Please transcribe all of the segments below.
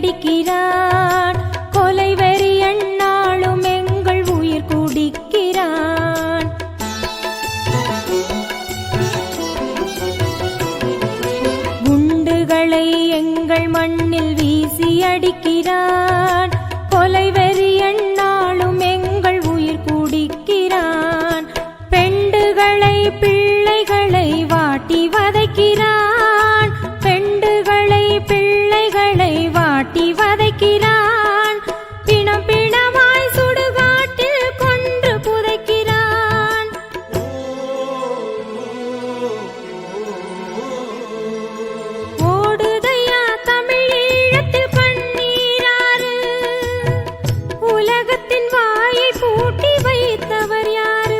அடிக்கிறான். கொலை வெறி எண்ணாலும் எங்கள் உயிர் குடிக்கிறான். குண்டுகளை எங்கள் மண்ணில் வீசி அடிக்கிறான். கொலை வெறி எண்ணாலும் எங்கள் உயிர் குடிக்கிறான். பெண்டுகளை பிள்ளைகளை வாட்டி வதைக்கிறான். பெண்டுகளை பிள்ளைகளை வாட்டி வதைக்கிறான். பிணம் பிணமாய் சுடுகாட்டில் கொன்று புதைக்கிறான். ஓடுதையா தமிழ் ஈழத்தில் கண்ணீராறு. உலகத்தின் வாயை பூட்டி வைத்தவர் யாரு?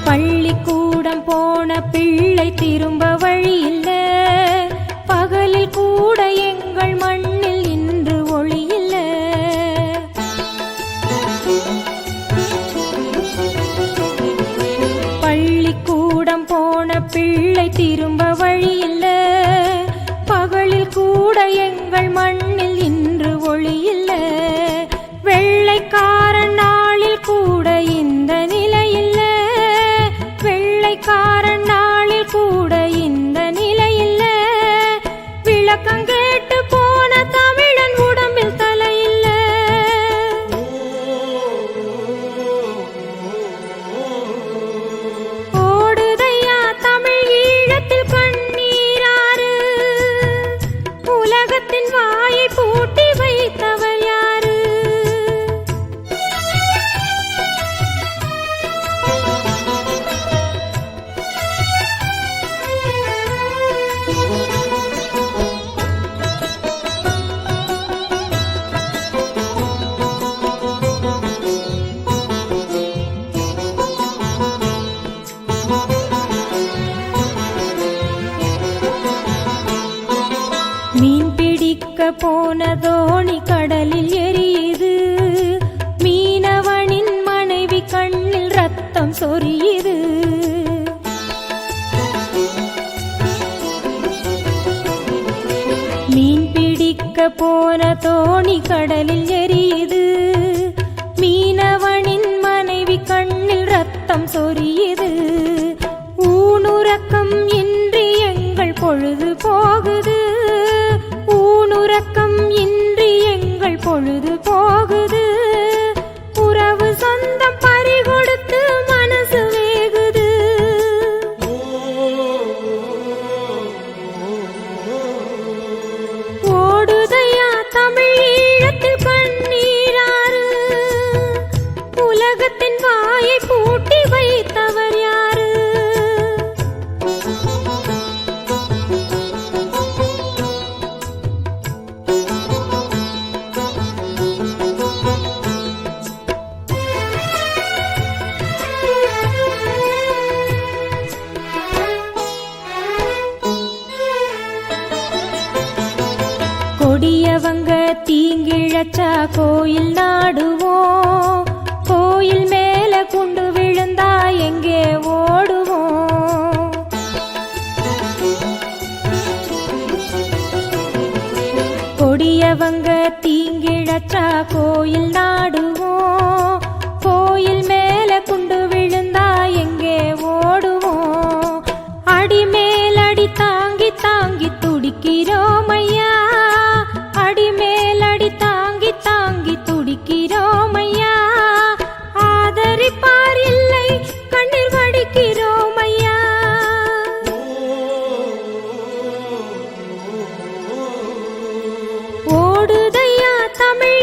பள்ளிக்கூடம் போன பிள்ளை திரும்ப வழியில்ல. பகலில் கூட எங்கள் மண்ணில் இன்று ஒளியில்ல. பள்ளிக்கூடம் போன பிள்ளை திரும்ப வழியில்ல. பகலில் கூட எங்கள் மண்ணில் இன்று ஒளியில்ல. வெள்ளைக்காரன் நாளில் கூட இந்த நிலையில்ல. வெள்ளைக்காரன் நாளில் கூட இந்த நிலையில்ல. விளக்கம் கேட்டு போன தமிழன் உடம்பில் தலையில்ல. ஓடுதையா தமிழ் ஈழத்தில் கண்ணீராறு. உலகத்தின் வாயை பூட்டி வைத்தவர் யாரு? மீன் பிடிக்க போன தோணி கடலில் எரியுது. மீனவனின் மனைவி கண்ணில் ரத்தம் சொரியுது. மீன் பிடிக்க போன தோணி கடலில் எரியுது. மீனவனின் மனைவி கண்ணில் ரத்தம் சொரியுது. ஊனுறக்கம் இன்றி எங்கள் பொழுது போகுது. ஊனுறக்கம் இன்றி எங்கள் பொழுது போகுது. உறவு சொந்தம் பறிகொடுத்து மனசு வேகுது. ஓடுதையா தமிழ் ஈழத்தில் கண்ணீராறு. உலகத்தின் வாயை பூட்டி வைத்தவர் யாரு? கொடியவங்க தீங்கிழச்சா கோயில் நாடுவோம். கோயில் மேல குண்டு விழுந்தா எங்கே ஓடுவோம்? கொடியவங்க தீங்கிழச்சா கோயில் நாடுவோம். கோயில் மேல குண்டு விழுந்தா எங்கே ஓடுவோம்? அடிமேல் அடி தாங்கி தாங்கி துடிக்கிறோம் ஐயா. அடிமேல் அடி தாங்கி தாங்கி துடிக்கிறோம் ஐயா. ஆதரிப்பார் இல்லை கண்ணீர் வடிக்கிறோம் ஐயா. ஓடுதையா தமிழ்